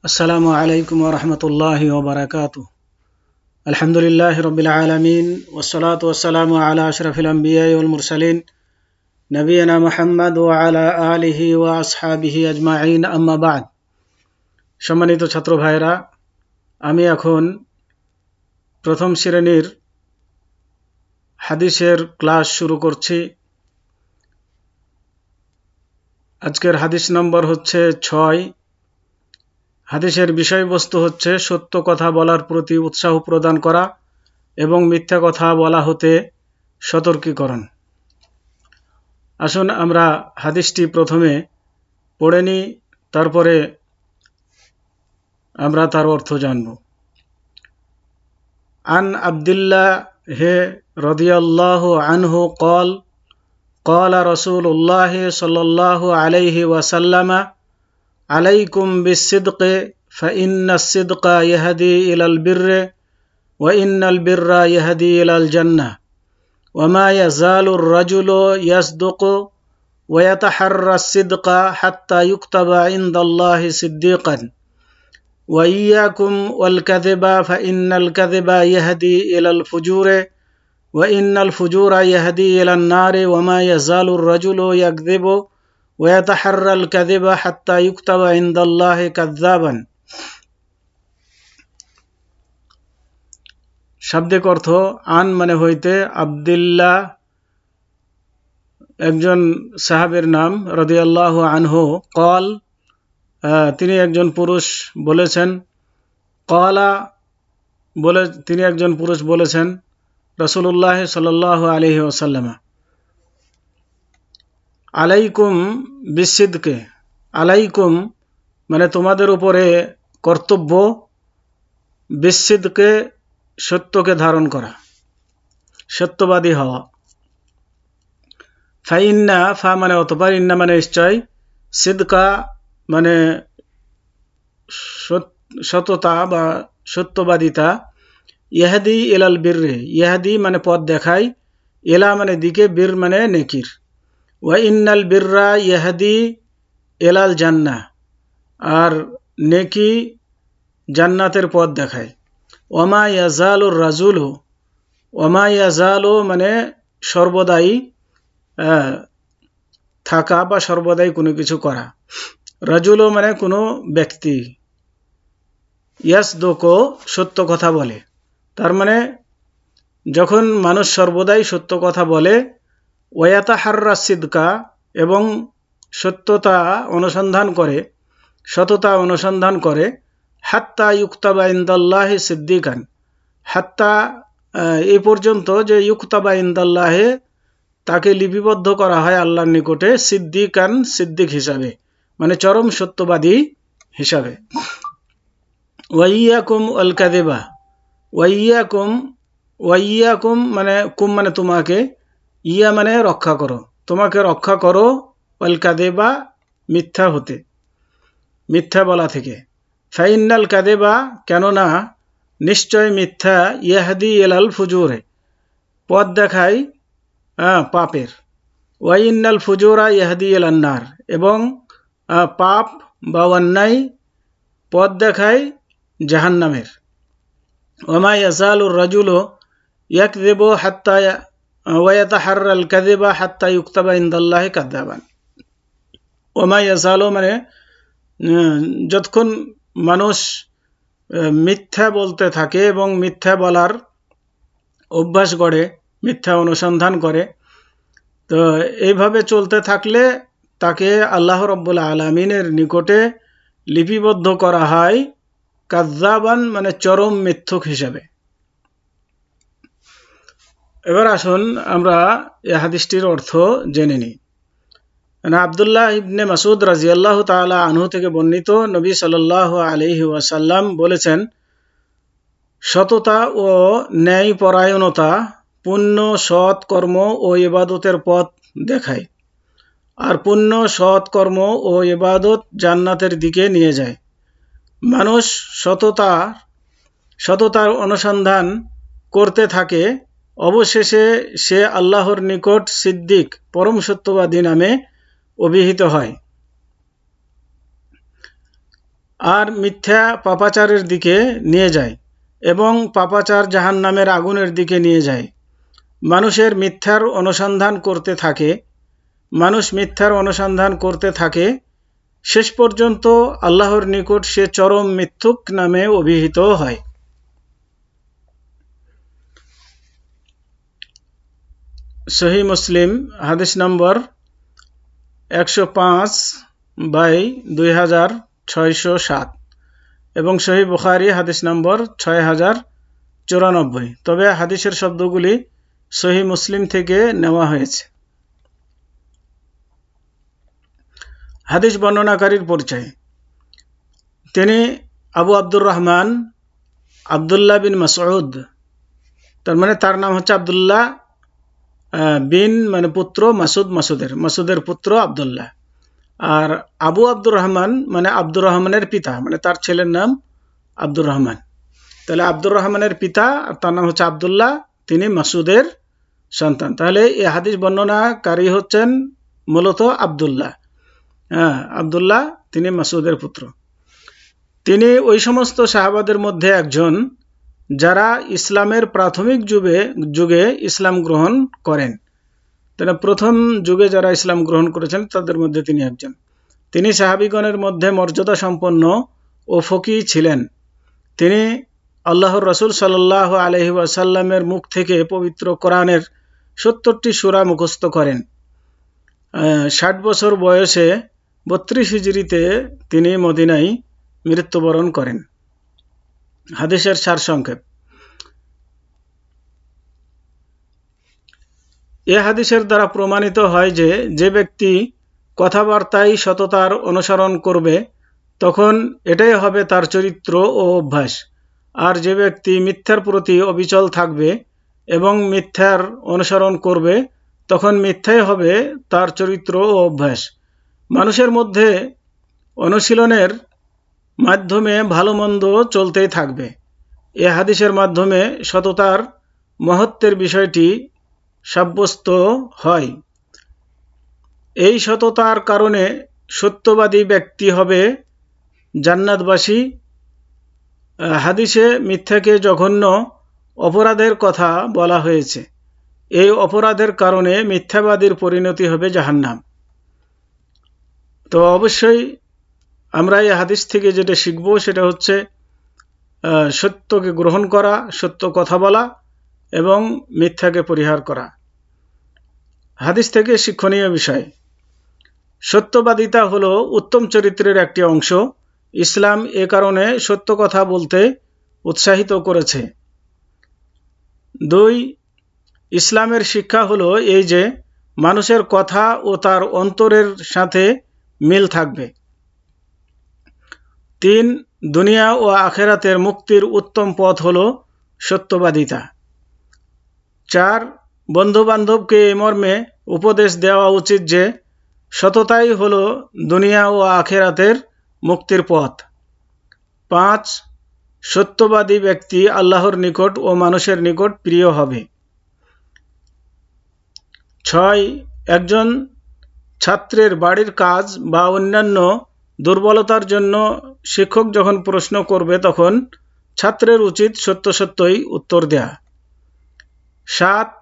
আসসালামু আলাইকুম ওয়া রাহমাতুল্লাহি ওয়া বারাকাতুহু। আলহামদুলিল্লাহি রাব্বিল আলামিন ওয়াসসালাতু ওয়াসসালামু আলা আশরাফিল আমবিয়াই ওয়াল মুরসালিন নবিয়িনা মুহাম্মদ ওয়া আলা আলিহি ওয়া আসহাবিহি আজমাইন, আম্মা বা'দ। সম্মানিত ছাত্র ভাইরা, আমি এখন প্রথম শ্রেণীর হাদিসের ক্লাস শুরু করছি। আজকের হাদিস নম্বর হচ্ছে 6। হাদিসের বিষয়বস্তু হচ্ছে সত্য কথা বলার প্রতি উৎসাহ প্রদান করা এবং মিথ্যা কথা বলা হতে সতর্কীকরণ। আসুন আমরা হাদিসটি প্রথমে পড়ে নিই, তারপরে আমরা তার অর্থ জানব। আন আব্দুল্লাহ রাদিয়াল্লাহু আনহু قال قال رسول الله صلى الله عليه وسلم عليكم بالصدق فإن الصدق يهدي إلى البر وإن البر يهدي إلى الجنة وما يزال الرجل يصدق ويتحرى الصدق حتى يكتب عند الله صديقا وإياكم والكذب فإن الكذب يهدي إلى الفجور وإن الفجور يهدي إلى النار وما يزال الرجل يكذب ويتحرى الكذب حتى يكتب عند الله كذابا। শাব্দিক অর্থ আন মানে হইতে, আব্দুল্লাহ একজন সাহাবীর নাম, রাদিয়াল্লাহু আনহু কল তিনি একজন পুরুষ বলেছেন, কলা বলে তিনি একজন পুরুষ বলেছেন রাসূলুল্লাহ সাল্লাল্লাহু আলাইহি ওয়াসাল্লাম, আলাইকুম বিসিদকে, আলাইকুম মানে তোমাদের উপরে কর্তব্য, বিসিদকে সত্যকে ধারণ করা, সত্যবাদী হওয়া। ফাইন্না ফা মানে অতঃপর, ইন্না মানে নিশ্চয়, সিদকা মানে সততা বা সত্যবাদিতা, ইহাদি ইলাল বিররে, ইহাদি মানে পথ দেখায়, ইলা মানে দিকে, বীর মানে নেকির। ওয়া ইন্নাল বিররা ইহাদি ইলাল জান্নাহ, আর নেকি জান্নাতের পথ দেখায়। ওমা ইয়াজালুর রাজুলু, ওমা ইয়াজালু মানে সর্বদাই থাকা বা সর্বদাই কোনো কিছু করা, রাজুলু মানে কোনো ব্যক্তি, ইয়াসদুকু সত্য কথা বলে। তার মানে যখন মানুষ সর্বদাই সত্য কথা বলে, ওয়াতাহাররা সিদকা এবং সত্যতা অনুসন্ধান করে, সততা অনুসন্ধান করে, হাত্তা ইউক্তাবা ইনদাল্লাহি সিদ্দিকান, হাত্তা এই পর্যন্ত যে ইউক্তাবা ইনদাল্লাহে তাকে লিপিবদ্ধ করা হয় আল্লাহর নিকটে, সিদ্দিকান সিদ্দিক হিসাবে, মানে চরম সত্যবাদী হিসাবে। ওয়াইয়াকুম আল কাযিবা, ওয়াইয়াকুম, ওয়াইয়াকুম মানে কুম মানে তোমাকে, ইয়া মানে রক্ষা করো, তোমাকে রক্ষা করো, আল কাযিবা মিথ্যা হতে, মিথ্যা বলা থেকে। ফাইন্নাল কাযিবা কেননা নিশ্চয় মিথ্যা, ইয়াহদি ইলাল ফুজুরে পথ দেখায় পাপের, ওয়াইন্নাল ফুজুরা ইয়াহদি ইলান নার এবং পাপ বা অন্যায় পথ দেখায় জাহান্নামের। ওমা ইয়াজালুর রাজুলু ইয়াকযিবু হাত্তা ওয়ায়াতাহাররাল কাযিবা হাত্তা ইউক্তাবা ইনদাল্লাহি কাযাবান। ওমা ইয়াজালু মানে যতক্ষণ মানুষ মিথ্যা বলতে থাকে এবং মিথ্যা বলার অভ্যাস গড়ে, মিথ্যা অনুসন্ধান করে, তো এইভাবে চলতে থাকলে তাকে আল্লাহ রাব্বুল আলামিনের নিকটে লিপিবদ্ধ করা হয় কাযযাবান মানে চরম মিথ্যুক হিসাবে। এবার আসুন আমরা এই হাদিসটির অর্থ জেনে নিই। আব্দুল্লাহ ইবনে মাসউদ রাদিয়াল্লাহু তাআলা আনহু থেকে বর্ণিত, নবী সাল্লাল্লাহু আলাইহি ওয়াসাল্লাম বলেছেন, সততা ও ন্যায়পরায়ণতা পুণ্য সৎ কর্ম ও ইবাদতের পথ দেখায়, আর পুণ্য সৎ কর্ম ও ইবাদত জান্নাতের দিকে নিয়ে যায়। মানুষ সততার অনুসন্ধান করতে থাকে, অবশেষে সে আল্লাহর নিকট সিদ্দিক পরম সত্যবাদী নামে অভিহিত হয়। আর মিথ্যা পাপাচারের দিকে নিয়ে যায় এবং পাপাচার জাহান্নামের আগুনের দিকে নিয়ে যায়। মানুষের মিথ্যার অনুসন্ধান করতে থাকে, মানুষ মিথ্যার অনুসন্ধান করতে থাকে, শেষ পর্যন্ত আল্লাহর নিকট সে চরম মিথ্যুক নামে অভিহিত হয়। সহিহ মুসলিম হাদিস নম্বর 105/2607 এবং সহিহ বুখারী হাদিস নম্বর 6094। তবে হাদিসের শব্দগুলি সহিহ মুসলিম থেকে নেওয়া হয়েছে। হাদিস বর্ণনাকারীর পরিচয়। তিনি আবু আব্দুর রহমান আব্দুল্লাহ বিন মাসউদ, তার মানে তার নাম হচ্ছে আব্দুল্লাহ বিন মানে পুত্র মাসুদ, মাসুদের পুত্র আব্দুল্লাহ। আর আবু আব্দুর রহমান মানে আব্দুর রহমানের পিতা, মানে তার ছেলের নাম আব্দুর রহমান। তাহলে আব্দুর রহমানের পিতা আর তার নাম হচ্ছে আব্দুল্লাহ, তিনি মাসুদের সন্তান। তাহলে এই হাদিস বর্ণনাকারী হচ্ছেন মূলত আব্দুল্লাহ। আব্দুল্লাহ তিনি মাসুদের পুত্র। তিনি ওই সমস্ত সাহাবাদের মধ্যে একজন যারা ইসলামের প্রাথমিক যুগে ইসলাম গ্রহণ করেন। তারা প্রথম যুগে যারা ইসলাম গ্রহণ করেছেন তাদের মধ্যে তিনি একজন। তিনি সাহাবীগণের মধ্যে মর্যাদা সম্পন্ন ও ফকিহ ছিলেন। তিনি আল্লাহর রাসূল সাল্লাল্লাহু আলাইহি ওয়াসাল্লামের মুখ থেকে পবিত্র কোরআনের 70টি সূরা মুখস্থ করেন। 60 বছর বয়সে 32 হিজরিতে তিনি মদিনায় মৃত্যুবরণ করেন। হাদিসের সারসংক্ষেপ। এ হাদিসের দ্বারা প্রমাণিত হয় যে যে ব্যক্তি কথাবার্তায় সততার অনুসরণ করবে তখন এটাই হবে তার চরিত্র ও অভ্যাস। আর যে ব্যক্তি মিথ্যার প্রতি অবিচল থাকবে এবং মিথ্যার অনুসরণ করবে তখন মিথ্যাই হবে তার চরিত্র ও অভ্যাস। মানুষের মধ্যে অনুশীলনের মাধ্যমে ভালো মন্দ চলতেই থাকবে। এ হাদিসের মাধ্যমে সততার মহত্বের বিষয়টি সাব্যস্ত হয়। এই সততার কারণে সত্যবাদী ব্যক্তি হবে জান্নাতবাসী। হাদিসে মিথ্যাকে জঘন্য অপরাধের কথা বলা হয়েছে। এই অপরাধের কারণে মিথ্যাবাদীর পরিণতি হবে জাহান্নাম। তো অবশ্যই আমরা এই হাদিস থেকে যেটা শিখব সেটা হচ্ছে সত্যকে গ্রহণ করা, সত্য কথা বলা এবং মিথ্যাকে পরিহার করা। হাদিস থেকে শিক্ষণীয় বিষয়। সত্যবাদিতা হলো উত্তম চরিত্রের একটি অংশ। ইসলাম এ কারণে সত্য কথা বলতে উৎসাহিত করেছে। 2. ইসলামের শিক্ষা হলো এই যে মানুষের কথা ও তার অন্তরের সাথে মিল থাকবে। 3. দুনিয়া ও আখিরাতের মুক্তির উত্তম পথ হলো সত্যবাদিতা। 4. বন্ধু-বান্ধবকে এই মর্মে উপদেশ দেওয়া উচিত যে সততাই হলো দুনিয়া ও আখিরাতের মুক্তির পথ। 5. সত্যবাদী ব্যক্তি আল্লাহর নিকট ও মানুষের নিকট প্রিয় হবে। 6. একজন ছাত্রের বাড়ির কাজ বা অন্যান্য দুর্বলতার জন্য শিক্ষক যখন প্রশ্ন করবে তখন ছাত্রের উচিত সত্যই উত্তর দেয়া। 7.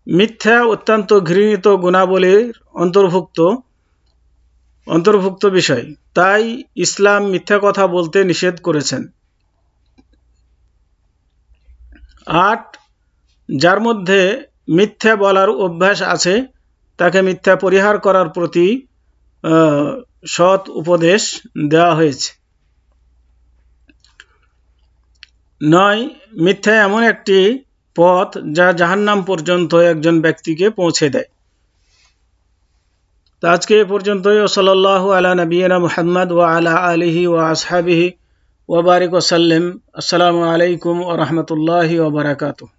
মিথ্যা অত্যন্ত ঘৃণিত গুণাবলীর অন্তর্ভুক্ত বিষয়, তাই ইসলাম মিথ্যা কথা বলতে নিষেধ করেছেন। 8. যার মধ্যে মিথ্যা বলার অভ্যাস আছে তাকে মিথ্যা পরিহার করার প্রতি সৎ উপদেশ দেওয়া হয়েছে। 9. মিথ্যা এমন একটি পথ যা জাহান্নাম পর্যন্ত একজন ব্যক্তিকে পৌঁছে দেয়। তো আজকে এ পর্যন্তই। সাল্লাল্লাহু আলা নবিয়িনা মুহাম্মদ ওয়া আলা আলিহি ওয়া আসহাবিহি ওয়া বারিক ওয়া সাল্লিম। আসসালামু আলাইকুম ওয়া রাহমাতুল্লাহি ওয়া বারাকাতুহু।